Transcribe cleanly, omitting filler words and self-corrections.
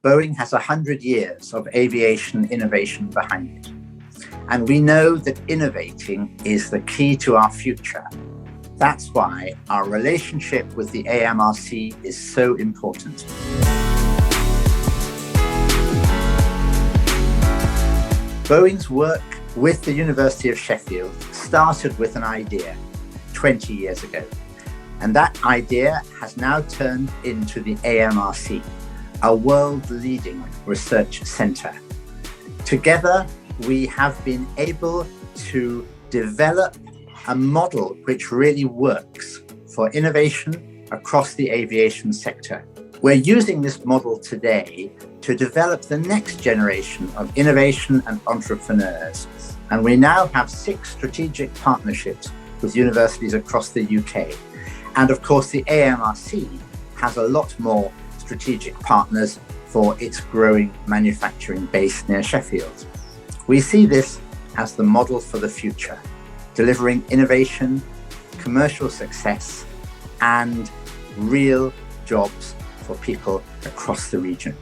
Boeing has 100 years of aviation innovation behind it. And we know that innovating is the key to our future. That's why our relationship with the AMRC is so important. Boeing's work with the University of Sheffield started with an idea 20 years ago. And that idea has now turned into the AMRC, a world-leading research centre. Together, we have been able to develop a model which really works for innovation across the aviation sector. We're using this model today to develop the next generation of innovation and entrepreneurs. And we now have 6 strategic partnerships with universities across the UK. And of course, the AMRC has a lot more strategic partners for its growing manufacturing base near Sheffield. We see this as the model for the future, delivering innovation, commercial success, and real jobs for people across the region.